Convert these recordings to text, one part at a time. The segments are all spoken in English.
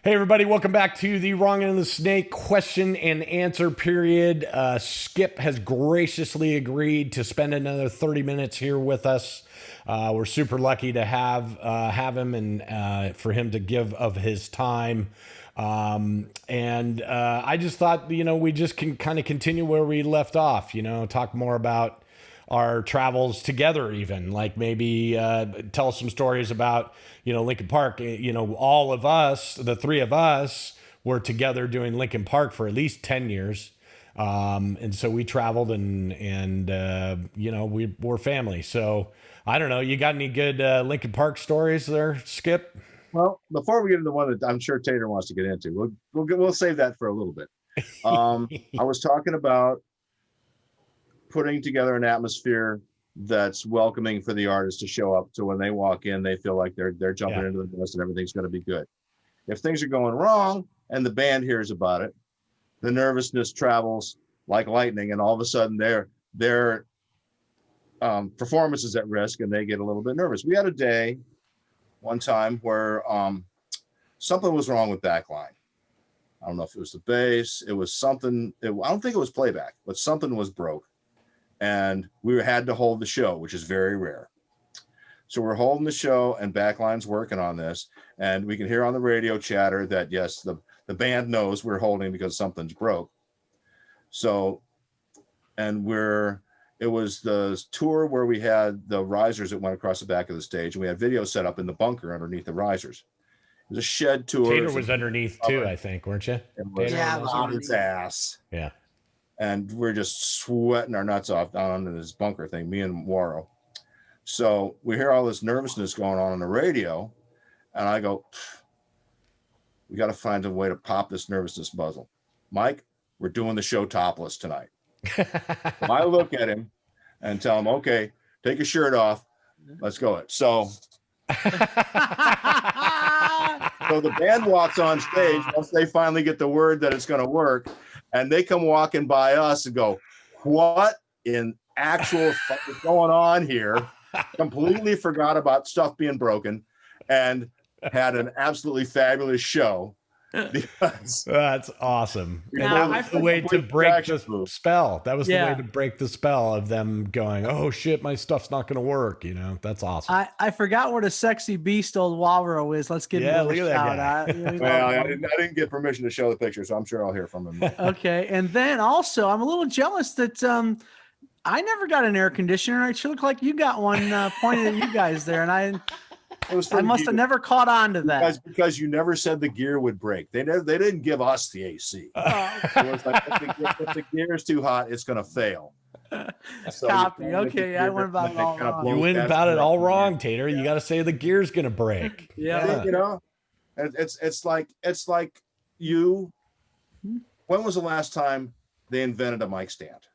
Hey everybody, welcome back to the Wrong End of the Snake question and answer period. Skip has graciously agreed to spend another 30 minutes here with us. We're super lucky to have him and for him to give of his time. I just thought, we just can kind of continue where we left off, talk more about our travels together, even like maybe tell us some stories about Linkin Park. All of us, the three of us, were together doing Linkin Park for at least 10 years. And so we traveled and we're family. So I don't know, you got any good Linkin Park stories there, Skip? Well, before we get into one that I'm sure Tater wants to get into, we'll save that for a little bit. I was talking about putting together an atmosphere that's welcoming for the artist to show up, so when they walk in, they feel like they're jumping into the bus and everything's going to be good. If things are going wrong and the band hears about it, the nervousness travels like lightning, and all of a sudden their performance is at risk, and they get a little bit nervous. We had a day one time where something was wrong with backline. I don't know if it was the bass, it was something. I don't think it was playback, but something was broke. And we had to hold the show, which is very rare. So we're holding the show, and backline's working on this, and we can hear on the radio chatter that yes, the band knows we're holding because something's broke. So, and it was the tour where we had the risers that went across the back of the stage, and we had video set up in the bunker underneath the risers. It was a shed tour. Tater was underneath too, I think, weren't you? It was on its ass. Yeah. And we're just sweating our nuts off down in this bunker thing, me and Waro. So we hear all this nervousness going on the radio, and I go, we got to find a way to pop this nervousness muzzle. Mike, we're doing the show topless tonight. So I look at him and tell him, okay, take your shirt off. Let's go. So the band walks on stage once they finally get the word that it's going to work. And they come walking by us and go, what in actual fuck is going on here? Completely forgot about stuff being broken and had an absolutely fabulous show. Because that's awesome. And that was the way to break the spell. That was the way to break the spell of them going, oh shit, my stuff's not going to work. That's awesome. I forgot what a sexy beast old Wawro is. Let's give him a shout out. Well, I didn't get permission to show the picture, so I'm sure I'll hear from him. Okay. And then also, I'm a little jealous that I never got an air conditioner. It should look like you got one pointed at you guys there. And I must have never caught on to that. Because you never said the gear would break. They didn't give us the AC. It was like, if the gear is too hot, it's going to fail. So copy. Okay, I went about it all wrong. You went about it all wrong, Tater. You got to say the gear's going to break. Yeah. It's like you. When was the last time they invented a mic stand?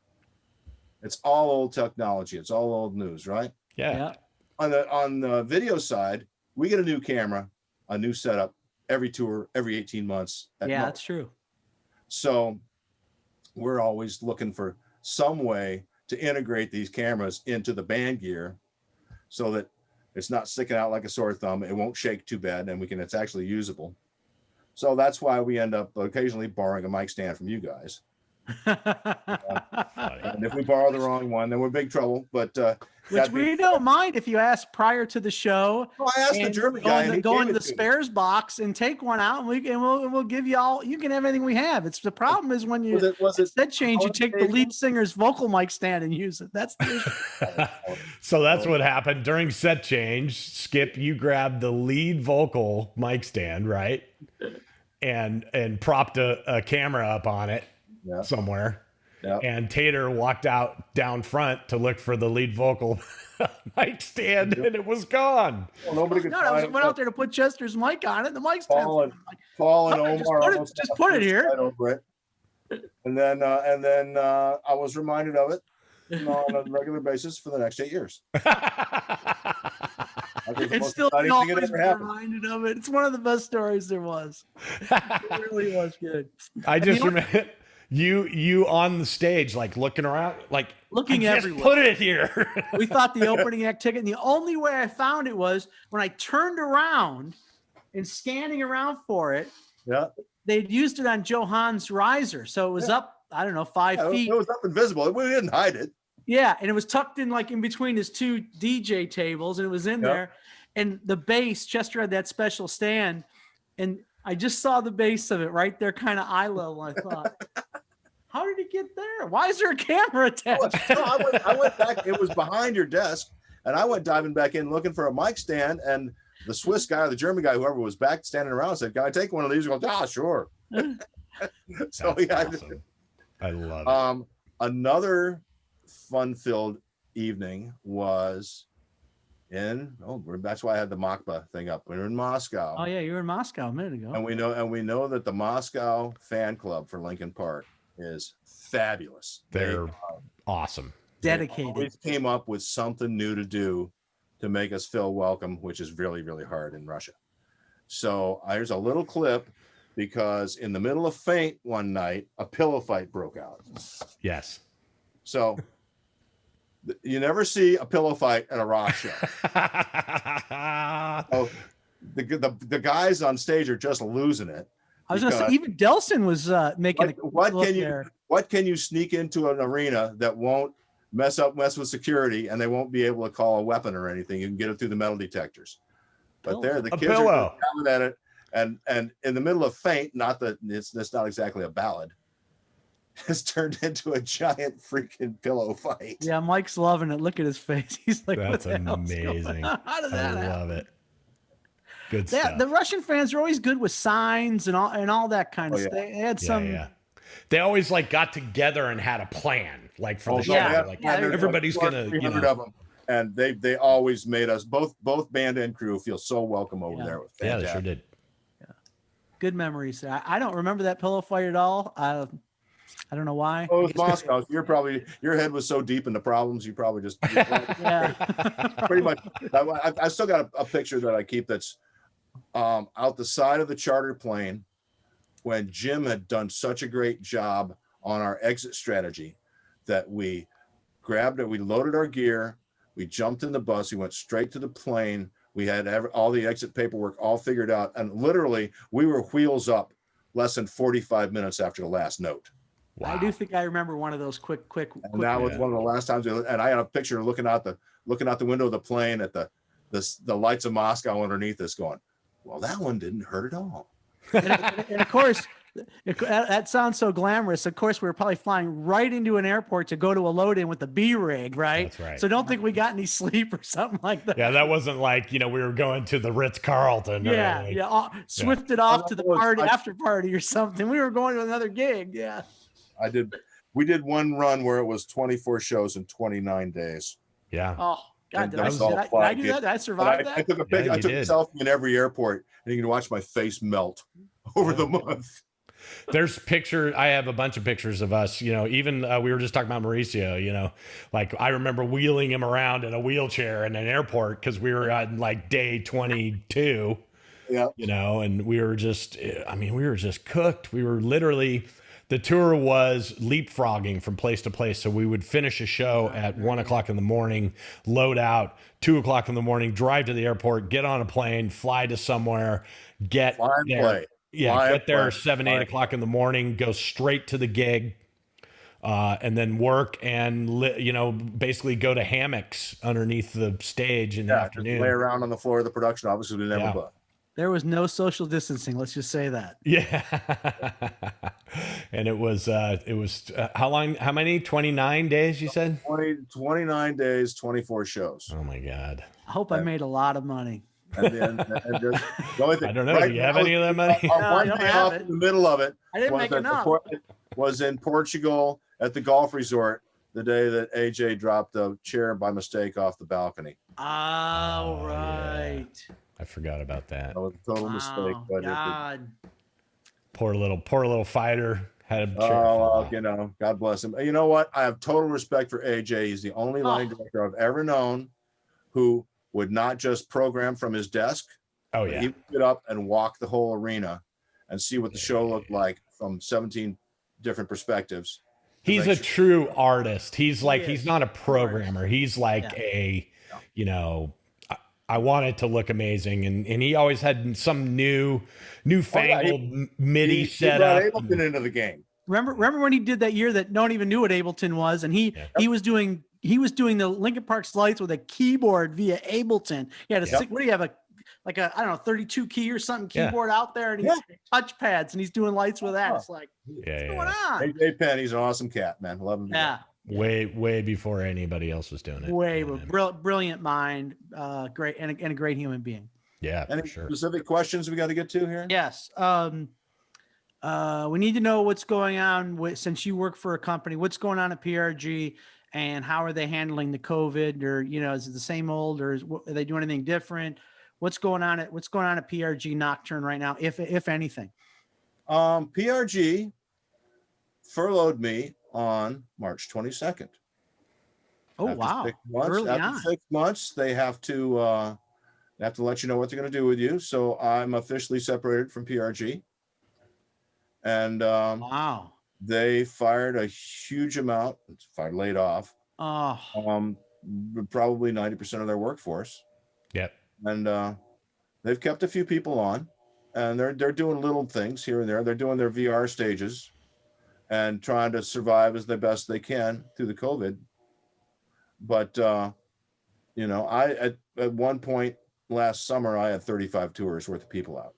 It's all old technology. It's all old news, right? Yeah. On the video side, we get a new camera, a new setup every tour, every 18 months. Yeah, that's true. So we're always looking for some way to integrate these cameras into the band gear so that it's not sticking out like a sore thumb. It won't shake too bad, and it's actually usable. So that's why we end up occasionally borrowing a mic stand from you guys. And if we borrow the wrong one, then we're in big trouble. But which we don't mind if you ask prior to the show. Well, I asked the German guy. Go into the spares box and take one out, and we'll give you all. You can have anything we have. It's the problem is when you instead change, you take the lead singer's vocal mic stand and use it. That's the issue. So that's what happened during set change. Skip, you grabbed the lead vocal mic stand, right? And propped a camera up on it. Somewhere. Yep. And Tater walked out down front to look for the lead vocal mic stand, and it was gone. Well, nobody could I went out there to put Chester's mic on it. The mic stand. Paul and Omar just put it here. Over it. And then I was reminded of it on a regular basis for the next 8 years. It's still always reminded of it. It's one of the best stories there was. It really was good. I just remember you on the stage, like looking around, like looking everywhere. Put it here. We thought the opening act ticket, and the only way I found it was when I turned around and scanning around for it, Yeah. They'd used it on Johan's riser. So it was up, I don't know, 5 feet. It was up invisible. We didn't hide it. Yeah. And it was tucked in like in between his two DJ tables, and it was in there. And the bass, Chester had that special stand, and I just saw the base of it right there, kind of eye level. I thought, how did he get there? Why is there a camera attached? No, I went back. It was behind your desk, and I went diving back in looking for a mic stand, and the Swiss guy or the German guy, whoever was back standing around, said, "Can I take one of these?" He goes, sure. So yeah, awesome. I love it. Another fun-filled evening was that's why I had the Machba thing up. We were in Moscow. Oh yeah, you were in Moscow a minute ago. And we know that the Moscow fan club for Linkin Park is fabulous. They're awesome. Dedicated. They always came up with something new to do to make us feel welcome, which is really, really hard in Russia. So here's a little clip, because in the middle of Faint one night, a pillow fight broke out. Yes. So you never see a pillow fight at a rock show. So the guys on stage are just losing it. I was going to say, even Delson was making what can you sneak into an arena that won't mess with security, and they won't be able to call a weapon or anything? You can get it through the metal detectors. But the kids are coming at it, and in the middle of Faint, not that it's not exactly a ballad, has turned into a giant freaking pillow fight. Yeah, Mike's loving it. Look at his face. He's like, that's amazing. How did that happen? I love it. Good stuff. The Russian fans are always good with signs and all that kind of stuff. They had some. Yeah. They always like got together and had a plan, like for the show. Everybody's gonna, of them, and they always made us both band and crew feel so welcome over there. Yeah, they sure did. Yeah. Good memories. I don't remember that pillow fight at all. I don't know why. Oh, it was Moscow. Your head was so deep in the problems, you probably just pretty much. I still got a picture that I keep that's out the side of the charter plane when Jim had done such a great job on our exit strategy that we grabbed it, we loaded our gear, we jumped in the bus, we went straight to the plane. We had all the exit paperwork all figured out, and literally we were wheels up less than 45 minutes after the last note. Wow. I do think I remember one of those quick. And that was one of the last times. And I had a picture looking out the window of the plane at the lights of Moscow underneath us, going, well, that one didn't hurt at all. And of course, that sounds so glamorous. Of course, we were probably flying right into an airport to go to a load in with the B rig, right? That's right. So don't think we got any sleep or something like that. Yeah, that wasn't like, we were going to the Ritz-Carlton. Swifted off to the after party or something. We were going to another gig. Yeah. We did one run where it was 24 shows in 29 days. Yeah. Oh, God, did I do that? Did I survive that? I took a picture. I took a selfie in every airport, and you can watch my face melt over the month. There's pictures. I have a bunch of pictures of us, even we were just talking about Mauricio, like I remember wheeling him around in a wheelchair in an airport because we were on like day 22, and we were just cooked. We were literally, the tour was leapfrogging from place to place. So we would finish a show at 1:00 in the morning, load out, 2:00 in the morning, drive to the airport, get on a plane, fly to somewhere, get there. Get there 7, 8 o'clock in the morning, go straight to the gig, and then work and, basically go to hammocks underneath the stage in the afternoon. Lay around on the floor of the production office. We never booked. There was no social distancing. Let's just say that. Yeah. And it was how long, how many, 29 days you said? 29 days, 24 shows. Oh my God. I hope I made a lot of money. I don't know. Do you have any of that money? One day off in the middle of it. I didn't make enough. Was in Portugal at the golf resort the day that AJ dropped a chair by mistake off the balcony. Oh, right. Yeah. I forgot about that. That was a total mistake. But God. Poor little fighter had a chair. God bless him. You know what? I have total respect for AJ. He's the only line director I've ever known who would not just program from his desk. Oh yeah. He would get up and walk the whole arena and see what the show looked like from 17 different perspectives. He's a true artist. He's like, he's not a programmer. He's like I want it to look amazing, and he always had some newfangled MIDI He setup. brought Ableton into the game. Remember when he did that year that no one even knew what Ableton was, and he was doing the Linkin Park lights with a keyboard via Ableton. He had what do you have, a I don't know, 32 key or something keyboard out there, and he touch pads, and he's doing lights with that. It's like, what's going on? AJ Penn, he's an awesome cat, man. Love him. Yeah. Way before anybody else was doing it. Brilliant mind, great and a great human being. Yeah, Any for sure. specific questions we got to get to here? Yes. We need to know what's going on since you work for a company. What's going on at PRG, and how are they handling the COVID? Or is it the same old, or are they doing anything different? What's going on at PRG Nocturne right now, if anything? PRG furloughed me on March 22nd. Oh, wow. 6 months, after 6 months, they have to let you know what they're going to do with you. So I'm officially separated from PRG. And wow, they fired a huge amount, laid off. Probably 90% of their workforce. Yep. And they've kept a few people on, and they're doing little things here and there. They're doing their VR stages and trying to survive as the best they can through the COVID. But I at one point last summer, I had 35 tours worth of people out.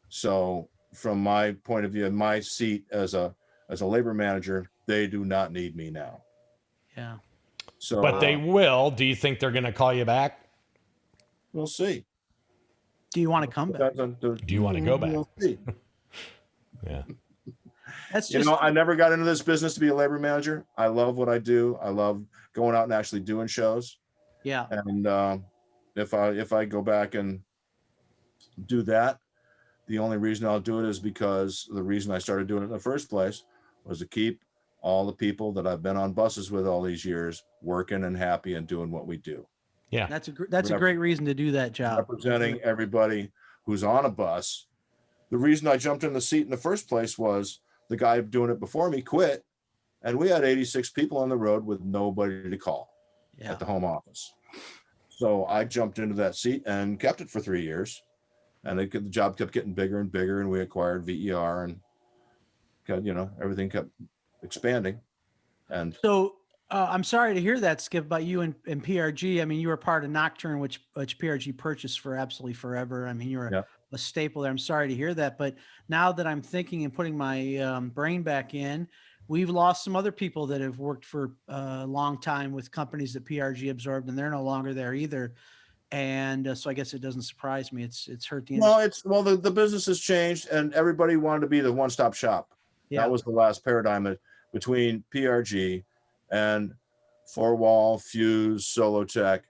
So from my point of view, in my seat as a labor manager, they do not need me now. Yeah. So, but they will. Do you think they're going to call you back? We'll see. Do you want to come back? Do you want to go back? We'll see. Yeah. That's just, I never got into this business to be a labor manager. I love what I do. I love going out and actually doing shows. Yeah. And if I go back and do that, the only reason I'll do it is because the reason I started doing it in the first place was to keep all the people that I've been on buses with all these years working and happy and doing what we do. Yeah. That's a great reason to do that job. Representing everybody who's on a bus. The reason I jumped in the seat in the first place was the guy doing it before me quit, and we had 86 people on the road with nobody to call at the home office. So I jumped into that seat and kept it for 3 years, and the job kept getting bigger and bigger, and we acquired VER, and everything kept expanding. And so I'm sorry to hear that, Skip, about you and PRG. I mean, you were part of Nocturne, which PRG purchased for absolutely forever. I mean, you were a staple there. I'm sorry to hear that. But now that I'm thinking and putting my brain back in, we've lost some other people that have worked for a long time with companies that PRG absorbed, and they're no longer there either. And so I guess it doesn't surprise me. It's hurt the industry. The business has changed, and everybody wanted to be the one-stop shop. Yeah. That was the last paradigm between PRG and four-wall, Fuse, Solo Tech.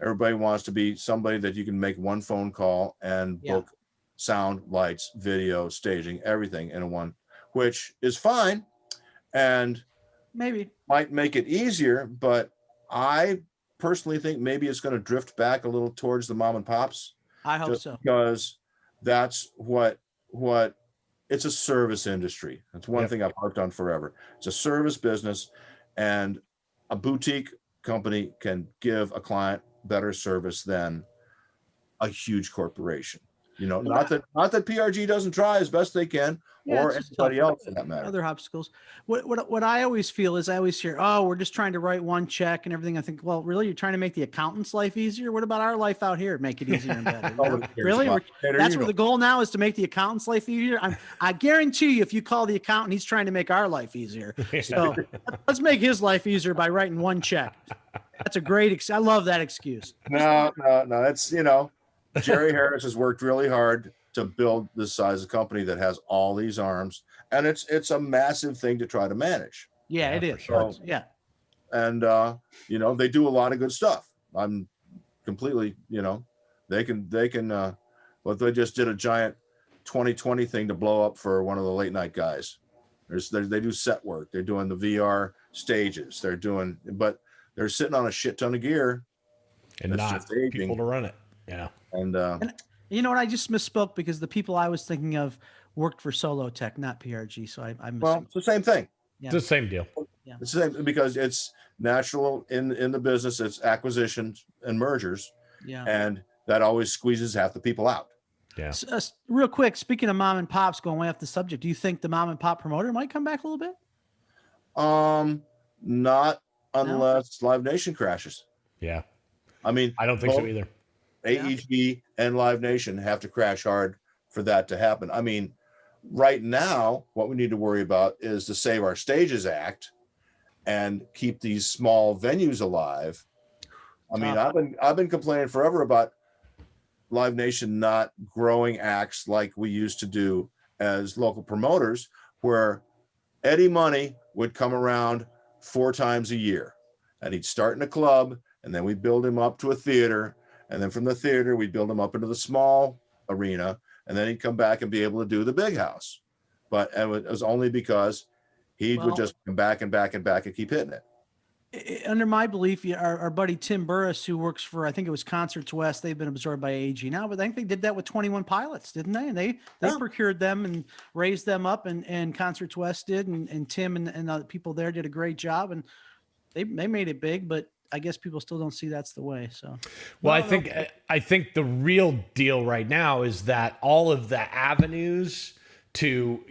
Everybody wants to be somebody that you can make one phone call and book sound, lights, video, staging, everything in one, which is fine and maybe might make it easier, but I personally think maybe it's going to drift back a little towards the mom and pops. I hope so. Because that's what it's a service industry. That's one thing I've harped on forever. It's a service business, and a boutique company can give a client better service than a huge corporation. Not that PRG doesn't try as best they can, or anybody else for that matter. Other obstacles. What I always feel is I always hear, oh, we're just trying to write one check and everything. I think, well, really, you're trying to make the accountant's life easier? What about our life out here? Make it easier and better. Really? That's what the goal now is, to make the accountant's life easier. I guarantee you, if you call the accountant, he's trying to make our life easier. So let's make his life easier by writing one check. That's a great. I love that excuse. No. It's Jerry Harris has worked really hard to build this size of company that has all these arms, and it's a massive thing to try to manage. Yeah, it is. So, and they do a lot of good stuff. I'm completely, they can but they just did a giant 2020 thing to blow up for one of the late night guys. They do set work. They're doing the VR stages. But they're sitting on a shit ton of gear and not people to run it. Yeah. And you know what? I just misspoke, because the people I was thinking of worked for Solo Tech, not PRG. So I it's the same thing. Yeah. It's the same deal. Yeah. It's the same, because it's natural in the business. It's acquisitions and mergers, Yeah. And that always squeezes half the people out. Yeah. Real quick, speaking of mom and pops, going way off the subject, do you think the mom and pop promoter might come back a little bit? Not unless Live Nation crashes. Yeah. I mean, I don't think so either. AEG and Live Nation have to crash hard for that to happen. I mean, right now, what we need to worry about is to Save Our Stages Act and keep these small venues alive. I mean, I've been complaining forever about Live Nation not growing acts like we used to do as local promoters, where Eddie Money would come around 4 times a year, and he'd start in a club, and then we'd build him up to a theater, and then from the theater we'd build him up into the small arena, and then he'd come back and be able to do the big house. But it was only because he would just come back and back and back and keep hitting it. Under my belief, our buddy Tim Burris, who works for, I think it was Concerts West, they've been absorbed by AEG now, but I think they did that with 21 Pilots, didn't they? And they procured them and raised them up, and Concerts West did, and Tim and the people there did a great job, and they made it big, but I guess people still don't see that's the way. So, well, I think the real deal right now is that all of the avenues to,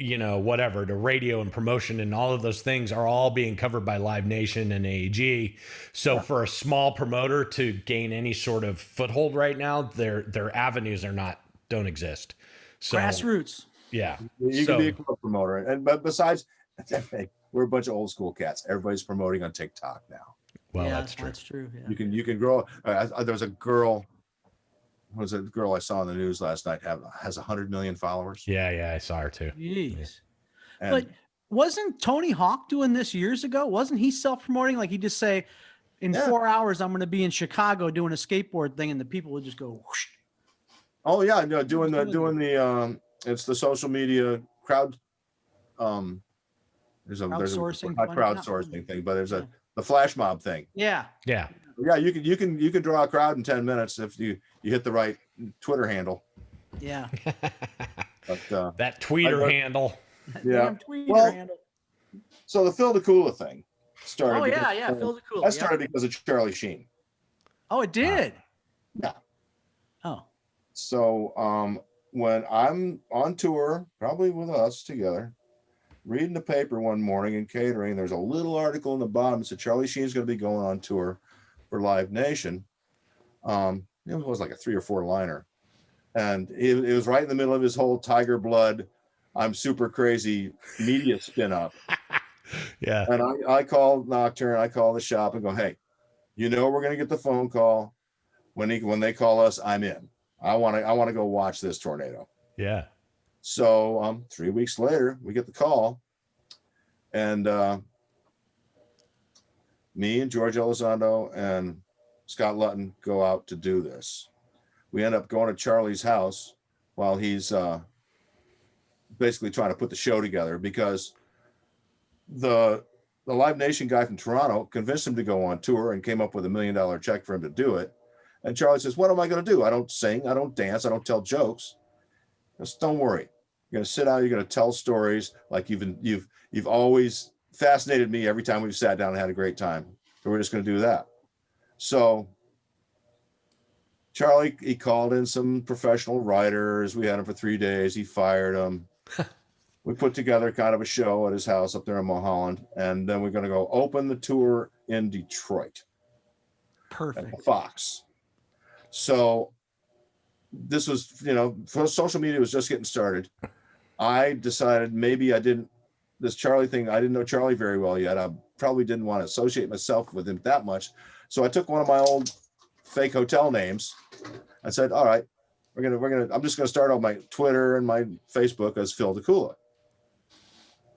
whatever, to radio and promotion and all of those things are all being covered by Live Nation and AEG. So for a small promoter to gain any sort of foothold right now, their avenues don't exist. So grassroots. Yeah. You can be a club promoter. But besides, we're a bunch of old school cats. Everybody's promoting on TikTok now. Well, that's true. That's true. Yeah. You can grow. There was a girl. Was a girl I saw on the news last night has 100 million followers. Yeah, I saw her too. Jeez. And but wasn't Tony Hawk doing this years ago? Wasn't he self-promoting? Like he'd just say, in 4 hours, I'm going to be in Chicago doing a skateboard thing, and the people would just go whoosh. Oh yeah, no, doing the it's the social media crowd. There's a crowdsourcing, not crowdsourcing thing, but there's the flash mob thing. Yeah. You can draw a crowd in 10 minutes if you hit the right Twitter handle. Yeah. But, that tweeter handle. Yeah. Tweeter handle. So the Phil DeCoola thing started. Oh yeah, Phil DeCoola. That started because of Charlie Sheen. Oh, it did. Yeah. Oh. So when I'm on tour, probably with us together, reading the paper one morning and catering, there's a little article in the bottom that said Charlie Sheen's going to be going on tour for Live Nation. It was like a 3 or 4 liner, and it was right in the middle of his whole Tiger Blood, I'm super crazy media spin up. Yeah. And I call Nocturne, I call the shop and go, hey, we're going to get the phone call when they call us. I'm in. I want to go watch this tornado. Yeah. So 3 weeks later, we get the call, and me and George Elizondo and Scott Lutton go out to do this. We end up going to Charlie's house while he's basically trying to put the show together, because the Live Nation guy from Toronto convinced him to go on tour and came up with $1 million check for him to do it. And Charlie says, what am I going to do? I don't sing, I don't dance, I don't tell jokes. Just don't worry. You're going to sit down, you're going to tell stories like you've always fascinated me every time we've sat down and had a great time. So we're just going to do that. So Charlie, he called in some professional writers. We had him for 3 days. He fired them. We put together kind of a show at his house up there in Mulholland. And then we're going to go open the tour in Detroit. Perfect. At the Fox. So this was, social media was just getting started. I decided maybe this Charlie thing, I didn't know Charlie very well yet. I probably didn't want to associate myself with him that much. So I took one of my old fake hotel names. I said, all right, I'm just going to start on my Twitter and my Facebook as Phil DeCoola.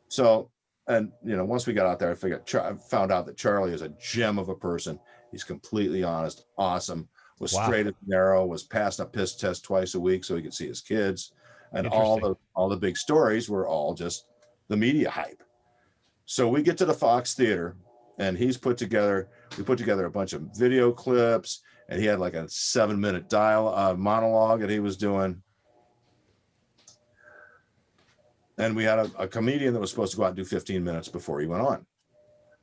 So, and once we got out there, I found out that Charlie is a gem of a person. He's completely honest, awesome, was straight and narrow, was passing a piss test twice a week so he could see his kids. And all the big stories were all just the media hype. So we get to the Fox Theater, and we put together a bunch of video clips, and he had like a 7-minute monologue that he was doing. And we had a comedian that was supposed to go out and do 15 minutes before he went on.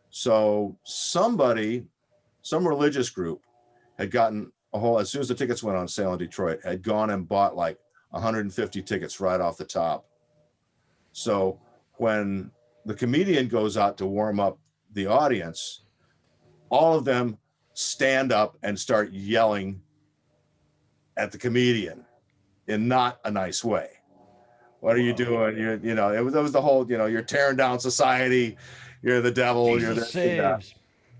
So some religious group had gotten as soon as the tickets went on sale in Detroit, had gone and bought like 150 tickets right off the top. So when the comedian goes out to warm up the audience, all of them stand up and start yelling at the comedian in not a nice way. What are you doing? It was the whole, you're tearing down society. You're the devil. Jesus you're this saves.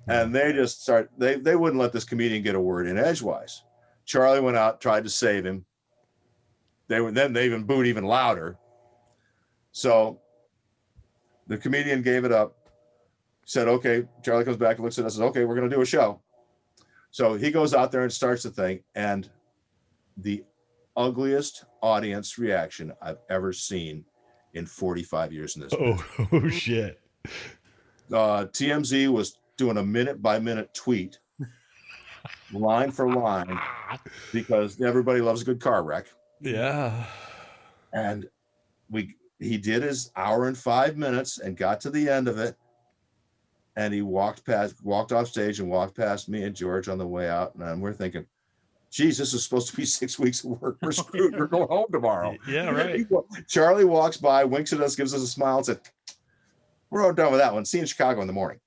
and they just start, they wouldn't let this comedian get a word in edgewise. Charlie went out, tried to save him. They even booed even louder. So the comedian gave it up, said, okay. Charlie comes back and looks at us and says, okay, we're going to do a show. So he goes out there and starts the thing. And the ugliest audience reaction I've ever seen in 45 years in this. Oh shit. TMZ was doing a minute by minute tweet, line for line, because everybody loves a good car wreck. Yeah. And he did his hour and 5 minutes and got to the end of it. And he walked off stage and walked past me and George on the way out. And we're thinking, geez, this is supposed to be 6 weeks of work. We're screwed. We're going home tomorrow. Yeah, right. Charlie walks by, winks at us, gives us a smile, and said, we're all done with that one. See you in Chicago in the morning.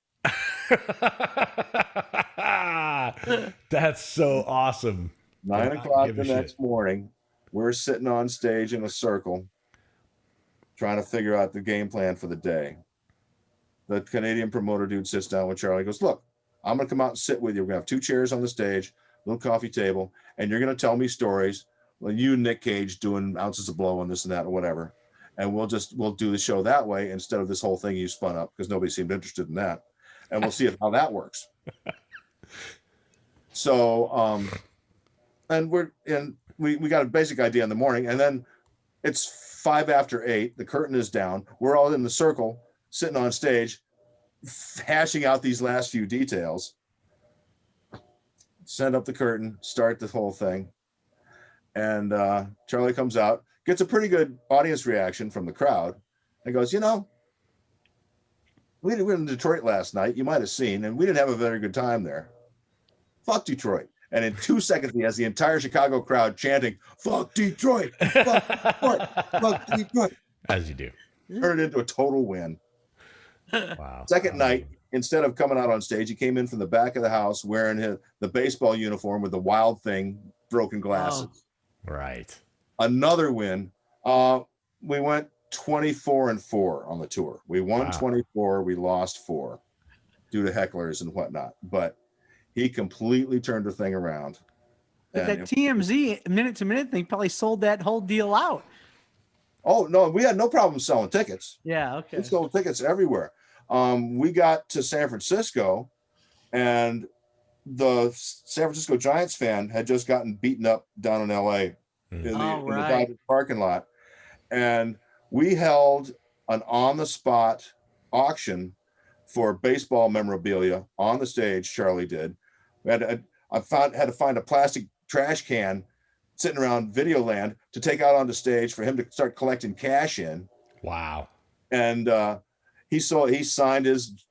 That's so awesome. 9 o'clock the next morning, we're sitting on stage in a circle trying to figure out the game plan for the day. The Canadian promoter dude sits down with Charlie and goes, look, I'm going to come out and sit with you. We're going to have 2 chairs on the stage, little coffee table, and you're going to tell me stories. Well, you, Nick Cage, doing ounces of blow and this and that or whatever. And we'll do the show that way instead of this whole thing you spun up, because nobody seemed interested in that. And we'll see how that works. So, and we got a basic idea in the morning, and then it's 5 after 8. The curtain is down. We're all in the circle, sitting on stage, hashing out these last few details. Send up the curtain, start the whole thing. And Charlie comes out, gets a pretty good audience reaction from the crowd, and goes, we were in Detroit last night, you might have seen, and we didn't have a very good time there. Fuck Detroit. And in 2 seconds, he has the entire Chicago crowd chanting, fuck Detroit, fuck Detroit, fuck Detroit. As you do. Turned it into a total win. Wow. Second night, instead of coming out on stage, he came in from the back of the house wearing the baseball uniform with the Wild Thing broken glasses. Oh. Right. Another win. We went 24-4 on the tour. We won 24, we lost 4 due to hecklers and whatnot. But he completely turned the thing around. But that TMZ minute to minute thing probably sold that whole deal out. Oh no, we had no problem selling tickets. Yeah, okay. We sold tickets everywhere. We got to San Francisco, and the San Francisco Giants fan had just gotten beaten up down in LA in the Dodgers parking lot. And we held an on-the-spot auction for baseball memorabilia on the stage. Charlie did. We had to find a plastic trash can sitting around Videoland to take out on the stage for him to start collecting cash in. Wow. And he signed his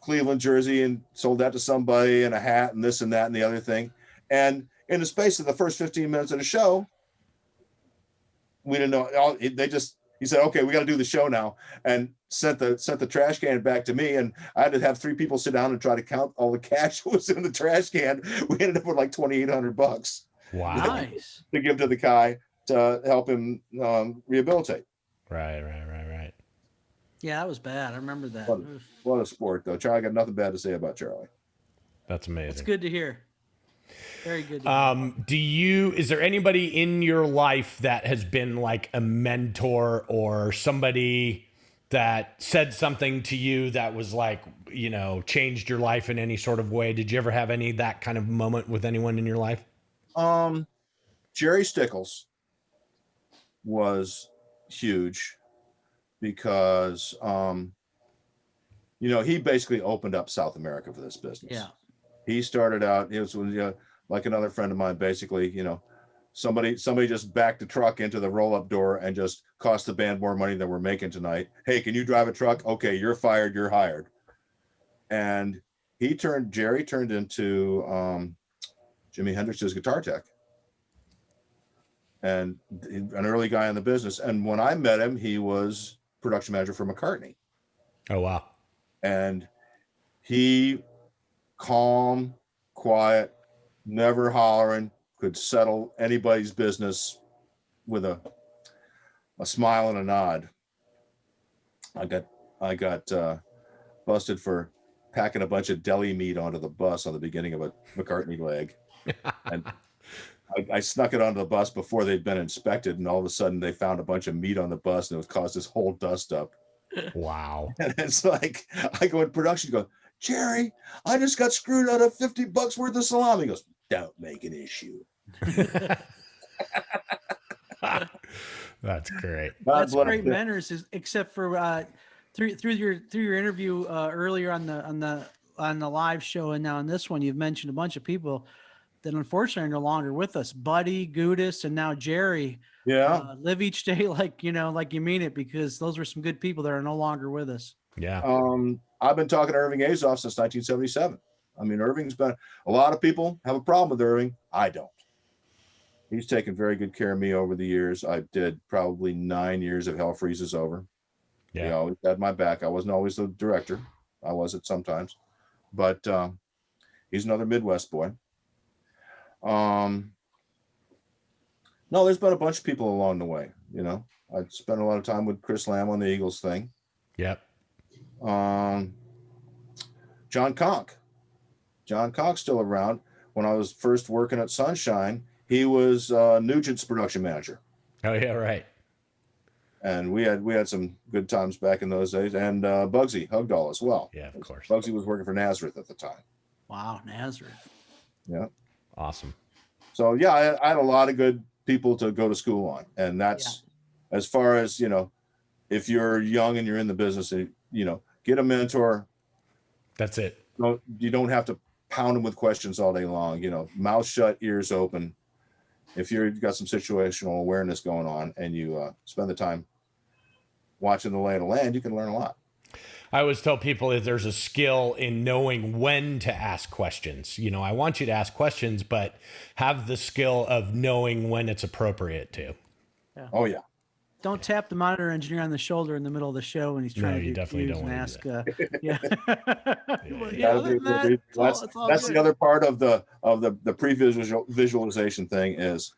Cleveland jersey and sold that to somebody, and a hat and this and that and the other thing. And in the space of the first 15 minutes of the show, we didn't know. He said, okay, we got to do the show now, and sent the trash can back to me. And I had to have 3 people sit down and try to count all the cash that was in the trash can. We ended up with like $2,800. Wow. Nice. To give to the guy to help him rehabilitate. Right. Yeah, that was bad. I remember that. What a sport, though. Charlie, got nothing bad to say about Charlie. That's amazing. It's good to hear. Very good to hear. Is there anybody in your life that has been like a mentor or somebody that said something to you that was like, changed your life in any sort of way? Did you ever have any that kind of moment with anyone in your life? Jerry Stickles was huge because, he basically opened up South America for this business. Yeah. He started out, it was like another friend of mine, basically, somebody just backed a truck into the roll-up door and just cost the band more money than we're making tonight. Hey, can you drive a truck? Okay, you're fired, you're hired. And Jerry turned into Jimi Hendrix's guitar tech, and an early guy in the business. And when I met him, he was production manager for McCartney. Oh, wow. And he, calm, quiet, never hollering, could settle anybody's business with a smile and a nod. I got busted for packing a bunch of deli meat onto the bus on the beginning of a McCartney leg. And I snuck it onto the bus before they'd been inspected, and all of a sudden they found a bunch of meat on the bus, and it caused this whole dust up. Wow. And it's like, I go in production, go, Jerry, I just got screwed out of $50 worth of salami. He goes, don't make an issue. That's great. That's great manners, except for through your interview earlier on the live show, and now on this one, you've mentioned a bunch of people that unfortunately are no longer with us. Buddy, Gudis, and now Jerry. Yeah. Live each day like you mean it, because those were some good people that are no longer with us. Yeah. I've been talking to Irving Azoff since 1977. I mean, Irving's been, a lot of people have a problem with Irving. I don't. He's taken very good care of me over the years. I did probably 9 years of Hell Freezes Over. Yeah. He always had my back. I wasn't always the director. I was it sometimes, but he's another Midwest boy. No, there's been a bunch of people along the way. I spent a lot of time with Chris Lamb on the Eagles thing. Yep. John Conk. John Conk's still around. When I was first working at Sunshine, he was Nugent's production manager. Oh yeah, right. And we had some good times back in those days. And Bugsy Hugdahl as well. Yeah, of course. Bugsy was working for Nazareth at the time. Wow, Nazareth. Yeah. Awesome. So yeah, I had a lot of good people to go to school on, and that's as far as if you're young and you're in the business, get a mentor. That's it. You don't have to pound them with questions all day long. Mouth shut, ears open. If you've got some situational awareness going on, and you spend the time watching the lay of the land, you can learn a lot. I always tell people that there's a skill in knowing when to ask questions. I want you to ask questions, but have the skill of knowing when it's appropriate to. Yeah. Oh yeah. Don't tap the monitor engineer on the shoulder in the middle of the show when he's trying to definitely don't and want ask. to That's the other part of the pre-visualization thing, is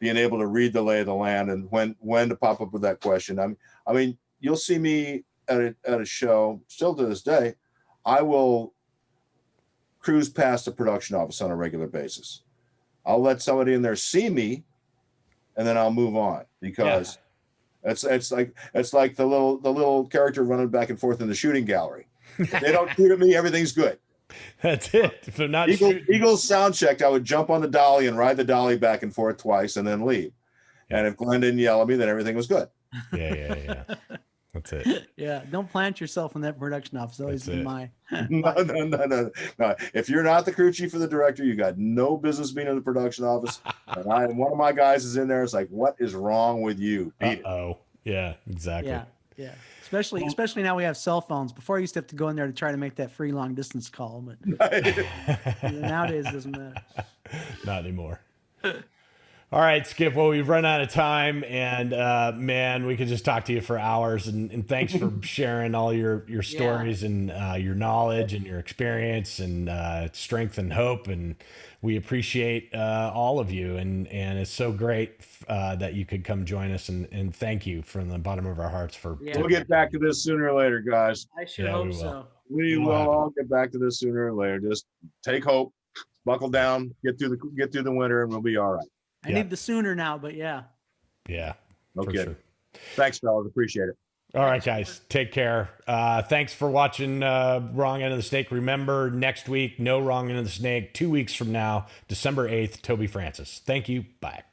being able to read the lay of the land and when to pop up with that question. I mean, you'll see me at a show still to this day. I will cruise past the production office on a regular basis. I'll let somebody in there see me, and then I'll move on, because it's like the little character running back and forth in the shooting gallery. If they don't shoot at me, everything's good. That's it. If they're not Eagles sound checked, I would jump on the dolly and ride the dolly back and forth twice and then leave. Yeah. And if Glenn didn't yell at me, then everything was good. Yeah. That's it. Yeah, don't plant yourself in that production office. Always been my. No. If you're not the crew chief or the director, you got no business being in the production office. And one of my guys is in there. It's like, what is wrong with you? Uh-oh. Yeah, exactly. Yeah. Especially now we have cell phones. Before I used to have to go in there to try to make that free long distance call, but nowadays it doesn't matter. Not anymore. All right, Skip. Well, we've run out of time, and man, we could just talk to you for hours. And thanks for sharing all your stories and your knowledge and your experience and strength and hope. And we appreciate all of you. And it's so great that you could come join us. And thank you from the bottom of our hearts for. Yeah. We'll get back to this sooner or later, guys. I sure hope so. We will all get back to this sooner or later. Just take hope, buckle down, get through the winter, and we'll be all right. I need the sooner now, but yeah. Yeah. Okay. Sure. Thanks, fellas. Appreciate it. All right, guys. Take care. Thanks for watching Wrong End of the Snake. Remember, next week, no Wrong End of the Snake. 2 weeks from now, December 8th, Toby Francis. Thank you. Bye.